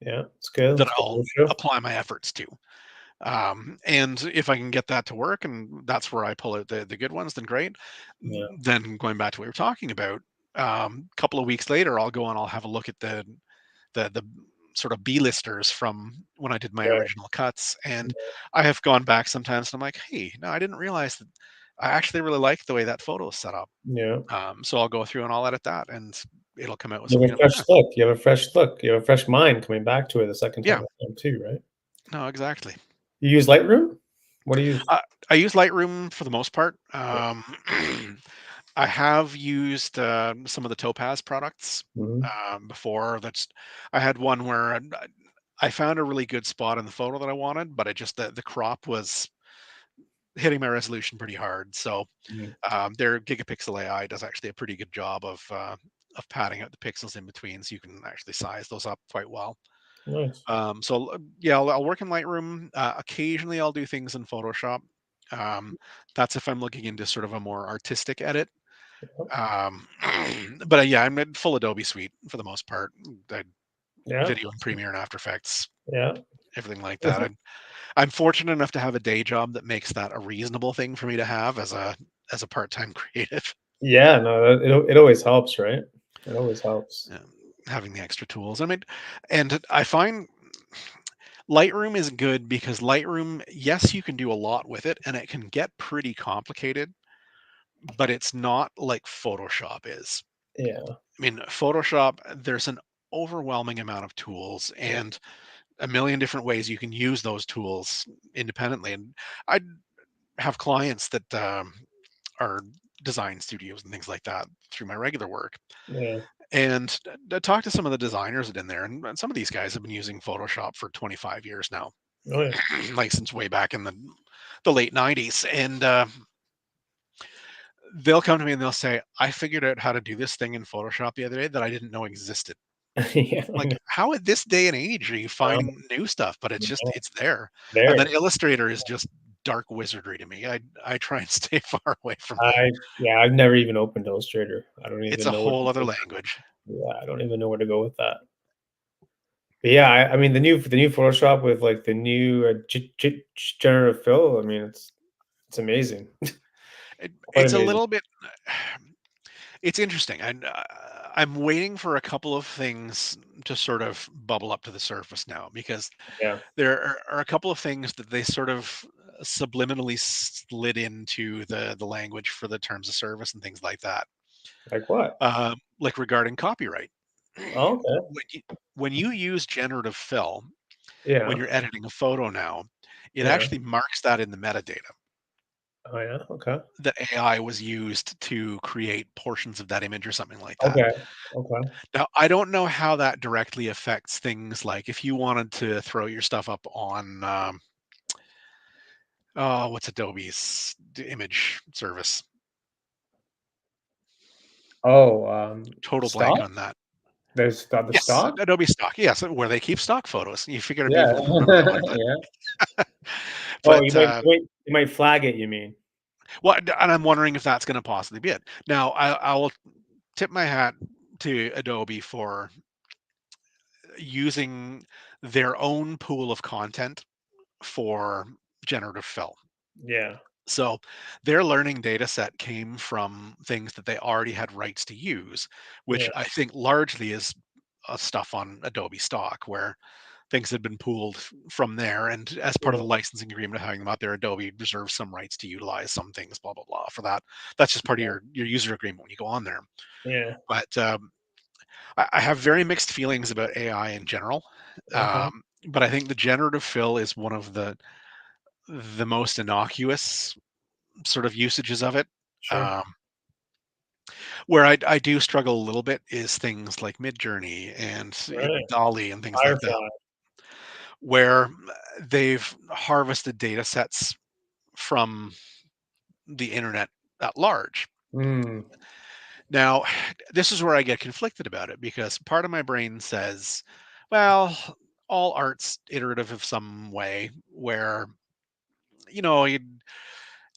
Yeah. It's good. that It's good I'll ratio. apply my efforts to. And if I can get that to work and that's where I pull out the good ones, then great. Yeah. Then going back to what we were talking about, a couple of weeks later, I'll go and I'll have a look at the sort of B-listers from when I did my Yeah. original cuts, and I have gone back sometimes and I'm like, "Hey, no, I didn't realize that I actually really like the way that photo is set up." Yeah. So I'll go through and I'll edit that, and it'll come out with You have something a I'm like, fresh "Huh, look. You have a fresh look. You have a fresh mind coming back to it the second time yeah, around too, right? no, exactly." You use Lightroom? What do you use? Uh, I use Lightroom for the most part. Yeah. I have used some of the Topaz products Mhm. before. I had one where I found a really good spot in the photo that I wanted, but it just the crop was hitting my resolution pretty hard. So Mhm. their Gigapixel AI does actually a pretty good job of padding out the pixels in between, so you can actually size those up quite well. Nice. Yeah, I'll work in Lightroom. Occasionally, I'll do things in Photoshop. Um, that's if I'm looking into sort of a more artistic edit. Um, but yeah, I'm in full Adobe Suite for the most part. I, Yeah. Video and Premiere and After Effects, Yeah. everything like that. I'm fortunate enough to have a day job that makes that a reasonable thing for me to have as a part-time creative. Yeah, no, it always helps, right? It always helps. um, Having the extra tools. I mean, and I find Lightroom is good because Lightroom, yes, you can do a lot with it, and it can get pretty complicated, but it's not like Photoshop is. Yeah. I mean, Photoshop, there's an overwhelming amount of tools and a million different ways you can use those tools independently. And I have clients that are design studios and things like that through my regular work. Yeah. And I talked to some of the designers that in there, and some of these guys have been using Photoshop for 25 years now, Oh yeah. like since way back in the late 90s. And they'll come to me and they'll say, "I figured out how to do this thing in Photoshop the other day that I didn't know existed." Yeah. I Like, how at this day and age are you know. finding new stuff? But it's just Yeah. it's there. And then There. Illustrator is just dark wizardry to me. I try and stay far away from that. Yeah, I've never even opened Illustrator. I don't It's even a know where to whole other go. language. Yeah, I don't even know where to go with that. But yeah, I mean the new Photoshop with like the new generative fill. I mean, it's amazing. Quite It's a amazing. little bit it's interesting. I'm waiting for a couple of things to sort of bubble up to the surface now because Yeah. there are a couple of things that they sort of subliminally slid into the language for the terms of service and things like that. Like what? Like regarding copyright. Oh, okay. when you when you use generative fill when Yeah. you're editing a photo now, it Yeah. actually marks that in the metadata Oh yeah. Okay. that AI was used to create portions of that image or something like that. Okay. Okay. Now, I don't know how that directly affects things like if you wanted to throw your stuff up on, oh, what's Adobe's image service? Oh, Total blank stock? on that. There's the Yes, stock? Adobe Stock. Yes, where they keep stock photos. You figured I'd be Yeah. able to remember that one, but Yeah. Oh, but you might flag it, you mean? well, and I'm wondering if that's going to possibly be it. Now, I will tip my hat to Adobe for using their own pool of content for generative fill. Yeah. So their learning data set came from things that they already had rights to use, Yeah. which I think largely is stuff on Adobe stock where things had been pooled from there. And as part of Yeah. the licensing agreement of having them out there, Adobe reserves some rights to utilize some things, blah, blah, blah for that. That's just part of your user agreement when you go on there. Yeah. But I have very mixed feelings about AI in general. Uh-huh. But I think the generative fill is one of the most innocuous sort of usages of it. Sure. Um, where I do struggle a little bit is things like Midjourney and Right. Dolly and things like that, Firefly. where they've harvested data sets from the internet at large. Mm. Now, this is where I get conflicted about it because part of my brain says, well, all art's iterative of some way, where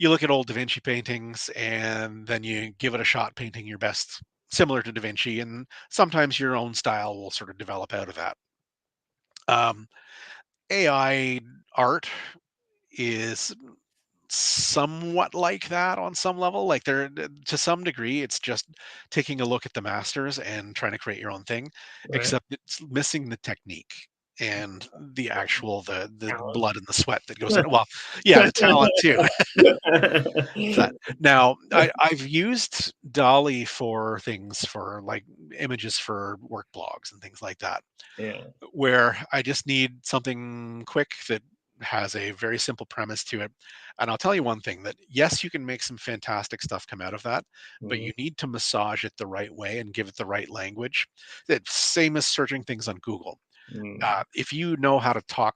you look at old Da Vinci paintings and then you give it a shot painting your best similar to Da Vinci, and sometimes your own style will sort of develop out of that. Um, AI art is somewhat like that on some level. Like there, to some degree, it's just taking a look at the masters and trying to create your own thing, Right. except it's missing the technique and the actual the Talent. blood and the sweat that goes in. Well, yeah, the talent too. That now I've used Dolly for things for like images for work blogs and things like that, Yeah. where I just need something quick that has a very simple premise to it. And I'll tell you one thing that yes, you can make some fantastic stuff come out of that, but Mhm. you need to massage it the right way and give it the right language. It's same as searching things on Google. Mm. If you know how to talk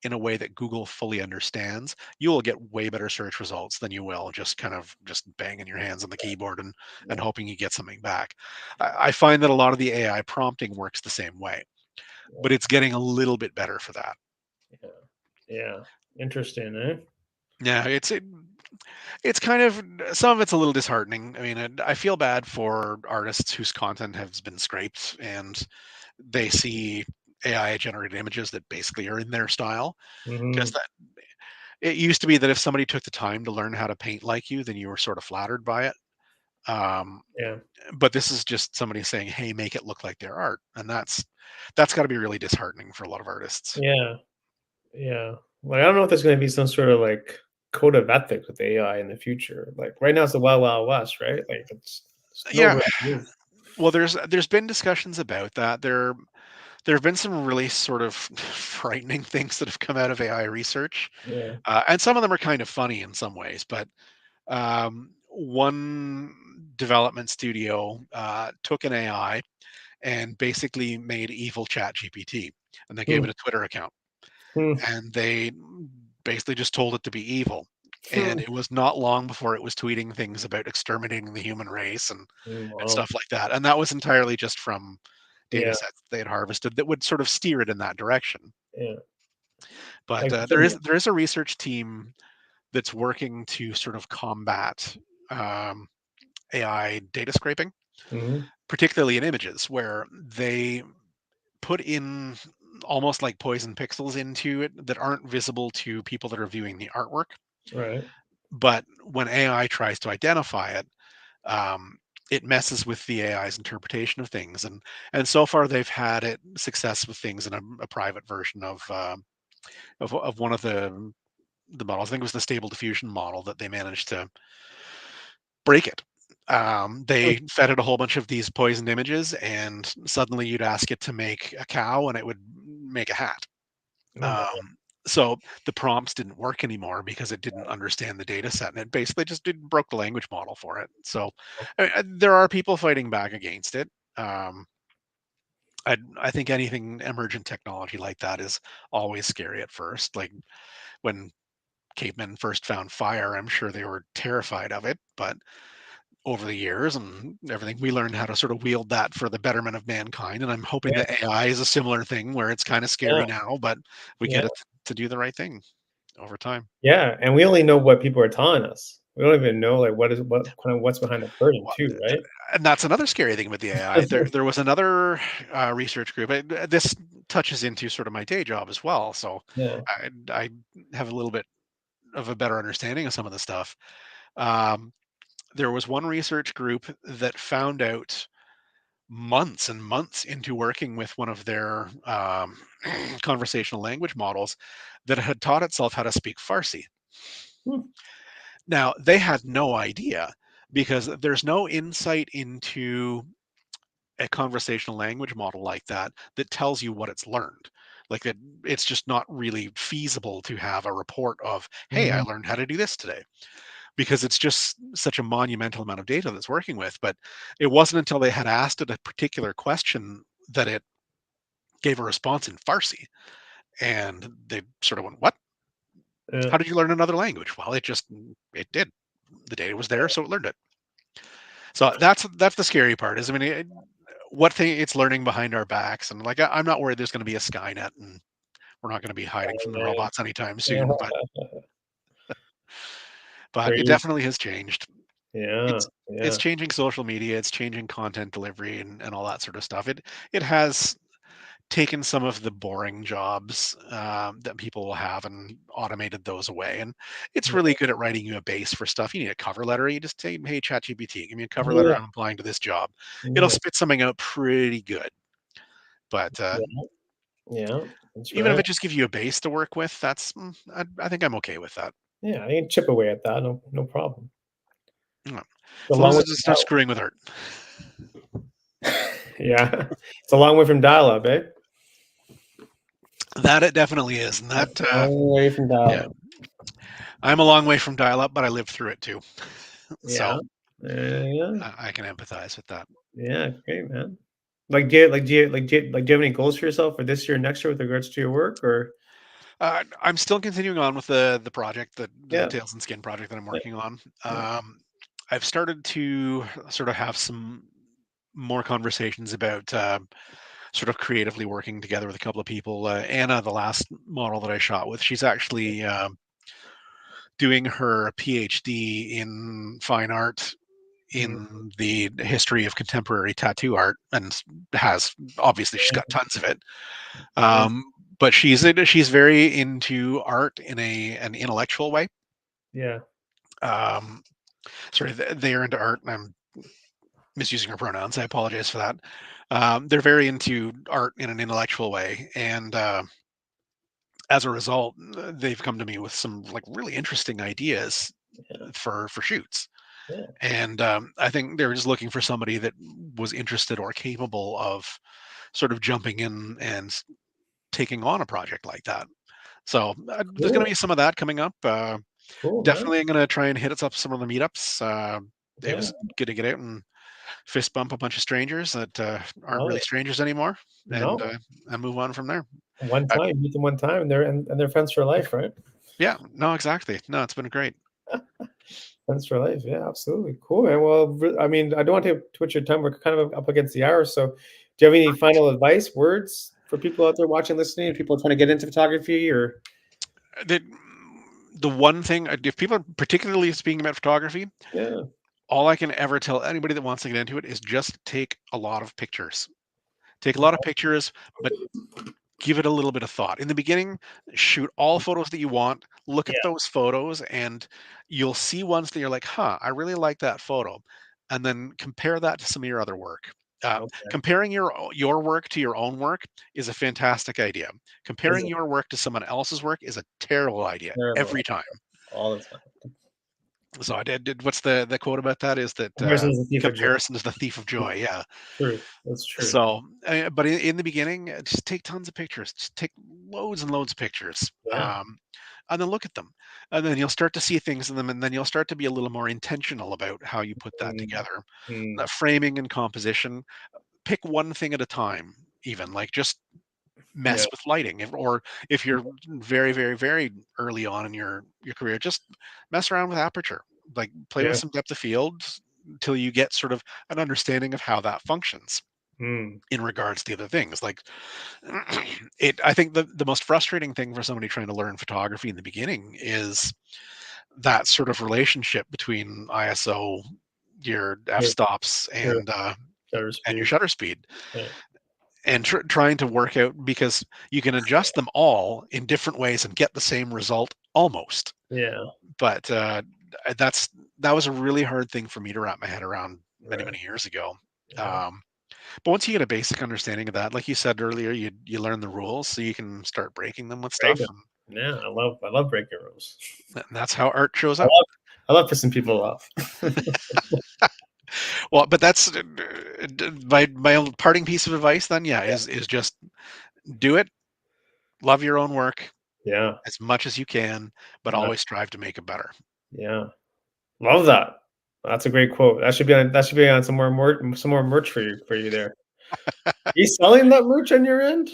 in a way that Google fully understands, you will get way better search results than you will just kind of just banging your hands on the keyboard and Yeah. hoping you get something back. I find that a lot of the AI prompting works the same way, but Yeah. it's getting a little bit better for that. Yeah. Yeah. Interesting, eh? Yeah, It's kind of some of it's a little disheartening. I mean, I feel bad for artists whose content has been scraped and they see AI generated images that basically are in their style. Because Hmm. that it used to be that if somebody took the time to learn how to paint like you, then you were sort of flattered by it. Um, Yeah. but this is just somebody saying, "Hey, make it look like their art," and that's got to be really disheartening for a lot of artists. Yeah. Yeah. Like, I don't know if there's going to be some sort of like code of ethics with AI in the future. Like right now, it's the wild, wild west, right? Like it's Yeah, nowhere to move. well, there's been discussions about that. There have been some really sort of frightening things that have come out of AI research, Yeah. and some of them are kind of funny in some ways. But one development studio took an AI and basically made evil Chat GPT, and they gave Hmm. it a Twitter account, Hmm. and they basically just told it to be evil. And Hmm. it was not long before it was tweeting things about exterminating the human race and Wow. stuff like that. And that was entirely just from data Yeah. sets they had harvested that would sort of steer it in that direction. Yeah. But Like, there is a research team that's working to sort of combat um, AI data scraping, mhm. particularly in images, where they put in almost like poison pixels into it that aren't visible to people that are viewing the artwork. Right. But when AI tries to identify it, um, it messes with the AI's interpretation of things, and so far they've had it success with things in a private version of one of the models. I think it was the Stable Diffusion model that they managed to break it. Hmm. They fed it a whole bunch of these poisoned images, and suddenly you'd ask it to make a cow, and it would make a hat. Oh, wow. Um, so the prompts didn't work anymore because it didn't understand the data set, and it basically just broke the language model for it. So there are people fighting back against it. Um, I think anything emergent technology like that is always scary at first. Like when cavemen first found fire, I'm sure they were terrified of it, but over the years and everything, we learned how to sort of wield that for the betterment of mankind. And I'm hoping Yeah. that AI is a similar thing where it's kind of Yeah. scary now, but we Yeah. get it to do the right thing over time. Yeah. And we only know what people are telling us. We don't even know like what kind of what's behind the curtain Well, too, right? and that's another scary thing with the AI. There was another research group. This touches into sort of my day job as well, so Yeah. I have a little bit of a better understanding of some of the stuff. Um, there was one research group that found out months and months into working with one of their conversational language models that it had taught itself how to speak Farsi. Hmm. Now, they had no idea because there's no insight into a conversational language model like that that tells you what it's learned. Like that, it's just not really feasible to have a report of, hey, I Mhm. learned how to do this today, because it's just such a monumental amount of data that's working with. But it wasn't until they had asked it a particular question that it gave a response in Farsi. And they sort of went, what? Yeah. How did you learn another language? Well, it did. The data was there, so it learned it. So that's the scary part. Is I mean, what thing it's learning behind our backs, and like I'm not worried there's going to be a Skynet, and we're not going to be hiding from the Man. robots anytime soon. Yeah. But it Crazy. definitely has changed. Yeah. It's Yeah. changing social media, it's changing content delivery and all that sort of stuff. It has taken some of the boring jobs that people will have and automated those away. And it's really good at writing you a base for stuff. You need a cover letter. You just say, hey, ChatGPT, give me a cover letter. Yeah. I'm applying to this job. It'll Yeah. spit something out pretty good. But Yeah. Yeah. That's even if right. it just gives you a base to work with, I think I'm okay with that. Yeah. I can chip away at that. No problem. Yeah. It's a As long long as way it's from not screwing with art. yeah. It's a long way from dial-up, eh? That it definitely is. And A long way from yeah, dial-up. I'm a long way from dial up, but I lived through it too. Yeah. So Yeah. I can empathize with that. Yeah. Great, man. Do you have any goals for yourself for this year and next year with regards to your work or I'm still continuing on with the project, the yeah. Tails and Skin project that I'm Yeah. working on. Yeah. I've started to sort of have some more conversations about sort of creatively working together with a couple of people. Anna, the last model that I shot with, she's actually doing her PhD in fine art in the history of contemporary tattoo art, and she's got tons of it. But she's very into art in an intellectual way. Yeah. Sorry, they're into art, and I'm misusing her pronouns. I apologize for that. They're very into art in an intellectual way, and as a result, they've come to me with some like really interesting ideas Yeah. for shoots. Yeah. And I think they're just looking for somebody that was interested or capable of sort of jumping in and taking on a project like that. So there's going to Cool. be some of that coming up. Cool, man. Definitely going to try and hit us up some of the meetups. It Yeah. was good to get out and fist bump a bunch of strangers that aren't Love really it. strangers anymore, and No. move on from there. One Uh, time, meet them one time, and they're friends for life, right? yeah, no, exactly. No, it's been great. Friends for life. Yeah, absolutely. Cool, man. Well, I mean, I don't want to take too much of your time. We're kind of up against the hour. So, do you have any final advice, words for people out there watching, listening, people trying to get into photography or? The, the one thing, if people are particularly speaking about photography, Yeah. all I can ever tell anybody that wants to get into it is just take a lot of pictures. Take a lot of pictures, but give it a little bit of thought. In the beginning, shoot all photos that you want, look at Yeah. those photos, and you'll see ones that you're like, huh, I really like that photo. And then compare that to some of your other work. Okay. Comparing your work to your own work is a fantastic idea. Is Comparing it your work to someone else's work is a terrible idea terrible every time. all the time? So I did. What's the quote about that? Is that Comparison is a thief of joy. comparison is the thief of joy? Yeah. True. That's true. So, but in the beginning, just take tons of pictures. Just take loads and loads of pictures, Yeah. and then look at them, and then you'll start to see things in them, and then you'll start to be a little more intentional about how you put that Mm, together. mm, Framing and composition. Pick one thing at a time. Even like just yeah. mess with lighting, or if you're very, very, very early on in your career, just mess around with aperture. Like play with Yeah. some depth of field until you get sort of an understanding of how that functions Mm, in regards to other things. Like I think the most frustrating thing for somebody trying to learn photography in the beginning is that sort of relationship between ISO, your true. f-stops, True. Shutter and your speed. shutter speed, Yeah. and trying to work out, because you can adjust them all in different ways and get the same result almost. Yeah. But that's that was a really hard thing for me to wrap my head around many, Right. many years ago. Yeah. um, But once you get a basic understanding of that, like you said earlier, you learn the rules so you can start breaking them with Break stuff, 'em. Yeah. I love breaking rules. and that's how art shows I up. love I love pissing people off. Well, but that's my own parting piece of advice then, yeah, Yeah. is just do it, love your own work Yeah. as much as you can, but Yeah. always strive to make it better. Yeah. Love that. That's a great quote. That should be on some more merch for you there. Are you selling that merch on your end?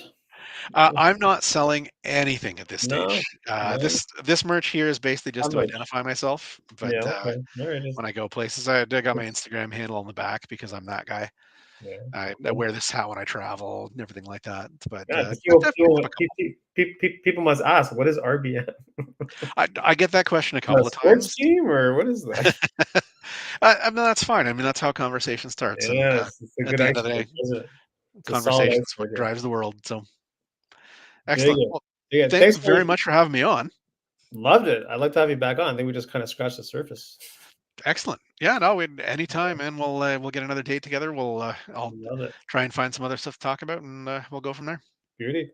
I'm not selling anything at this No. stage. No. This merch here is basically just How to much? identify myself, but Yeah. Okay. All right. when I go places, I got my Instagram handle on the back because I'm that guy. Yeah. I wear this hat when I travel and everything like that. But Yeah. 'Cause I people, definitely have a couple. people must ask, what is RBM? I get that question a A couple of sports times. team or what is that? I mean, that's fine. I mean, that's how conversation starts, and Yes, it's a at good the end of the day, icebreaker, isn't it? It's a solid conversation's what icebreaker. drives the world. So Dig excellent. it. Well, Dig it. thanks Thanks for very much for having me on. loved it. I'd like to have you back on. I think we just kind of scratched the surface. Excellent. Yeah, no, anytime, and we'll get another date together. I'll Love it. try and find some other stuff to talk about, and we'll go from there. Beauty.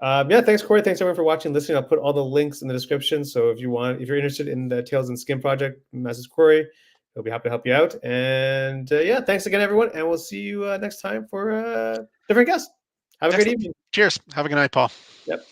Yeah, thanks, Corey. Thanks everyone for watching, listening. I'll put all the links in the description. So if you're interested in the Tails and Skin project, message Corey. He'll be happy to help you out. And yeah, thanks again, everyone. And we'll see you next time for different guests. Have a great Excellent. evening. Cheers. Have a good night, Paul. Yep.